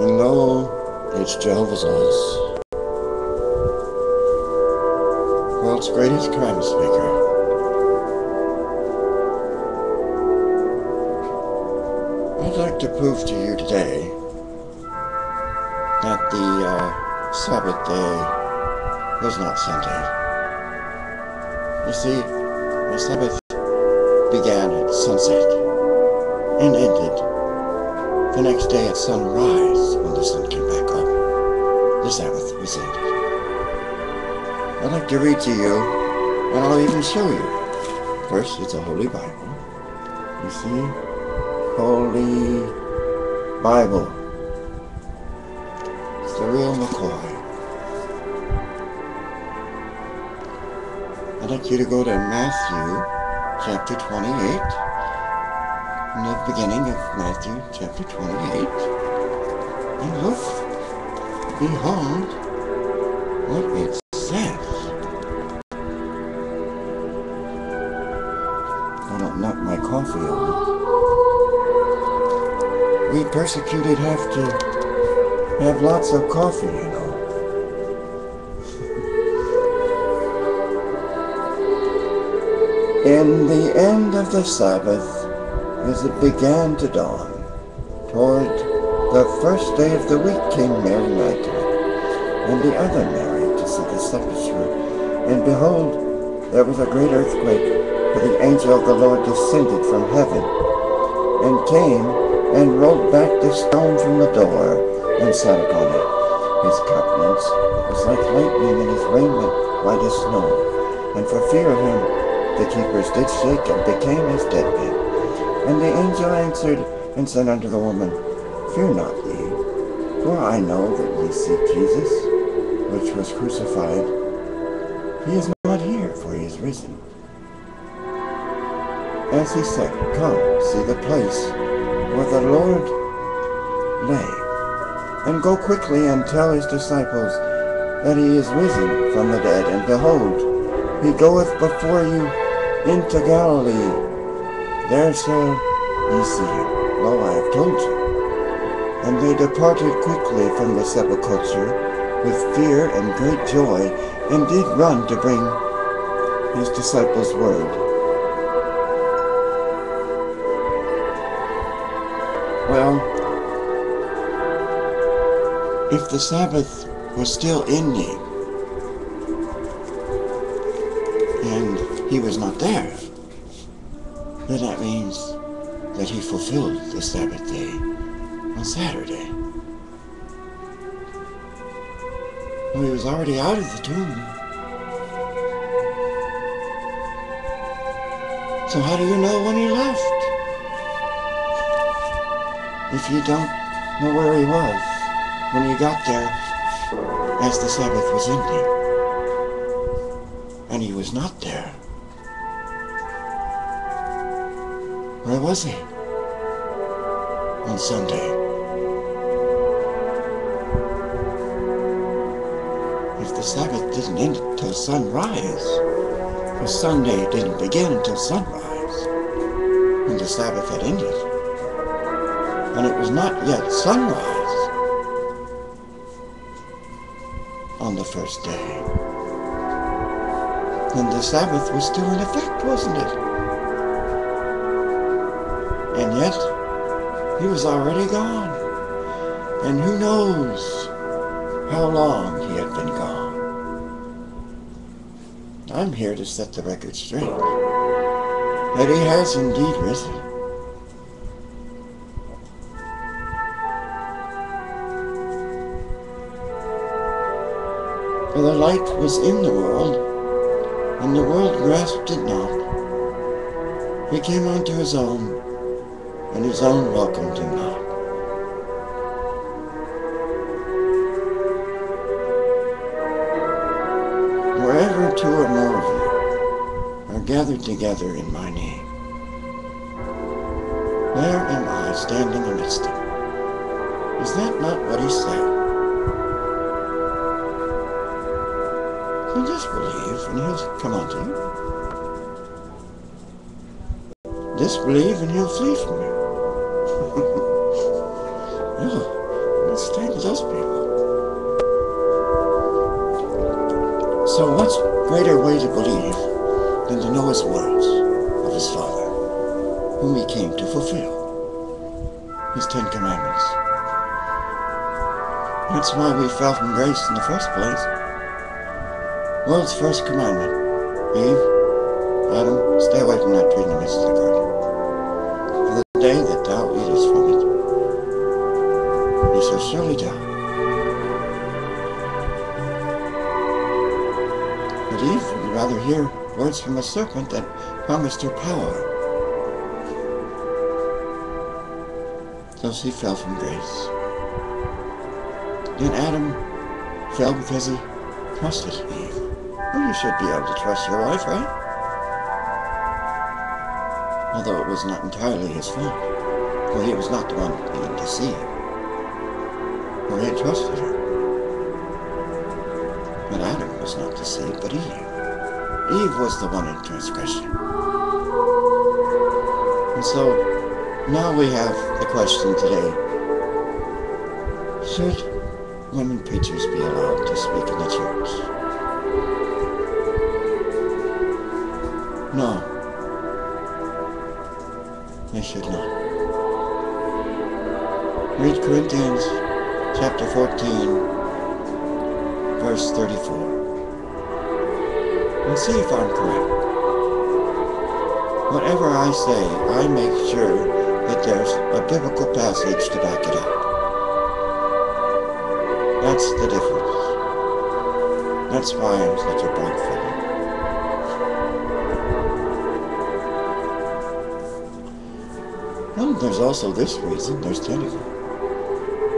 And lo, it's Jehovah's Laws, world's greatest crime speaker. I'd like to prove to you today that the Sabbath day was not Sunday. You see, the Sabbath began at sunset and ended the next day at sunrise when the sun came back up. The Sabbath was ended. I'd like to read to you, and I'll even show you. First, it's a Holy Bible. You see? Holy Bible. It's the real McCoy. I'd like you to go to Matthew chapter 28. In the beginning of Matthew chapter 28. And look, behold, what it says. I don't knock my coffee over. We persecuted have to have lots of coffee, you know. In the end of the Sabbath, as it began to dawn, toward the first day of the week came Mary Magdalene, and the other Mary to see the sepulchre. And behold, there was a great earthquake, for the angel of the Lord descended from heaven, and came and rolled back the stone from the door, and sat upon it. His countenance was like lightning, and his raiment white as snow. And for fear of him, the keepers did shake, and became as dead men. And the angel answered and said unto the woman, Fear not ye, for I know that ye seek Jesus, which was crucified. He is not here, for he is risen. As he said, Come, see the place where the Lord lay, and go quickly and tell his disciples that he is risen from the dead. And behold, he goeth before you into Galilee. There shall ye see him. Lo, I have told you. And they departed quickly from the sepulchre with fear and great joy, and did run to bring his disciples word. Well, if the Sabbath was still ending, and he was not there, then that means that he fulfilled the Sabbath day on Saturday. Well, he was already out of the tomb. So how do you know when he left? If you don't know where he was when he got there as the Sabbath was ending, and he was not there, where was he on Sunday? If the Sabbath didn't end until sunrise, the Sunday didn't begin until sunrise, and the Sabbath had ended, and it was not yet sunrise on the first day, then the Sabbath was still in effect, wasn't it? And yet, he was already gone. And who knows how long he had been gone. I'm here to set the record straight, that he has indeed risen. For the light was in the world, and the world grasped it not. He came unto his own, and his own welcomed him not. Wherever two or more of you are gathered together in my name, there am I standing amidst them. Is that not what he said? So just believe, and he'll come unto you. Disbelieve, and he'll flee from you. greater way to believe than to know his words of his Father, whom he came to fulfill, his 10 Commandments. That's why we fell from grace in the first place. World's first commandment: Eve, Adam, stay away from that tree in the midst of the garden. For the day that thou eatest from it, you shall surely die. But Eve would rather hear words from a serpent that promised her power. So she fell from grace. Then Adam fell because he trusted Eve. Well, you should be able to trust your wife, right? Although it was not entirely his fault. For he was not the one being deceived. For he had trusted her. But Adam was not deceived, but Eve. Eve was the one in transgression. And so, now we have the question today: should women preachers be allowed to speak in the church? No, they should not. Read Corinthians chapter 14, verse 34, and see if I'm correct. Whatever I say, I make sure that there's a biblical passage to back it up. That's the difference. That's why I'm such a bright fellow. Well, there's also this reason. There's 10 of them.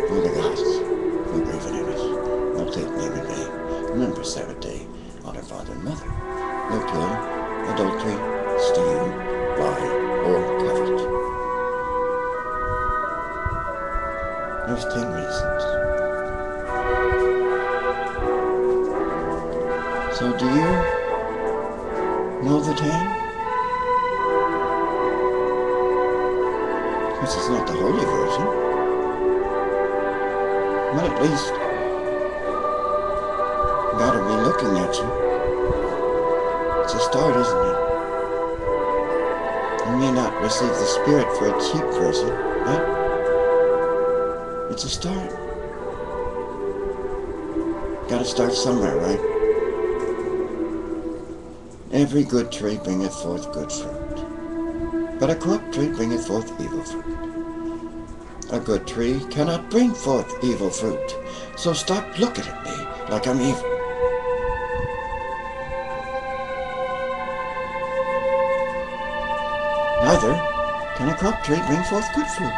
For the gods, no graven image, no take name in vain. Remember Sabbath day, honor father and mother. No kill, adultery, steal, lie, or covet. There's 10 reasons. So do you know the 10? This is not the holy version. But at least God will be looking at you. It's a start, isn't it? You may not receive the Spirit for a cheap version, but it's a start. Gotta start somewhere, right? Every good tree bringeth forth good fruit, but a corrupt tree bringeth forth evil fruit. A good tree cannot bring forth evil fruit, so stop looking at me like I'm evil. Neither can a corrupt tree bring forth good fruit.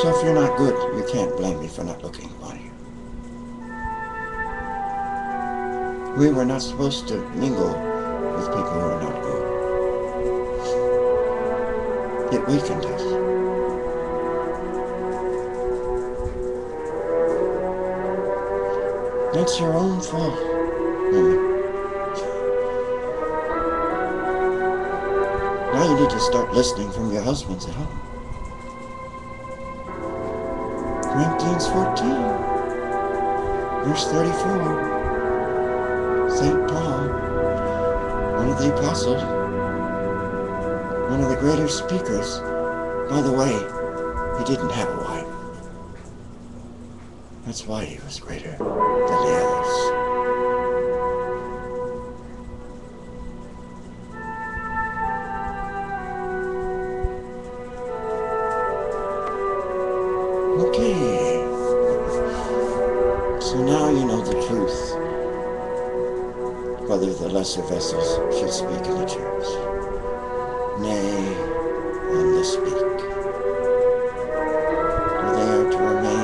So if you're not good, you can't blame me for not looking upon you. We were not supposed to mingle with people who are not good. It weakened us. That's your own fault, woman. Now you need to start listening from your husbands at home. Corinthians 14, verse 34. St. Paul, one of the apostles, one of the greater speakers. By the way, he didn't have a wife. That's why he was greater than the others. Okay. So now you know the truth. Whether the lesser vessels should speak in the church. Nay, and the speak. For they are to remain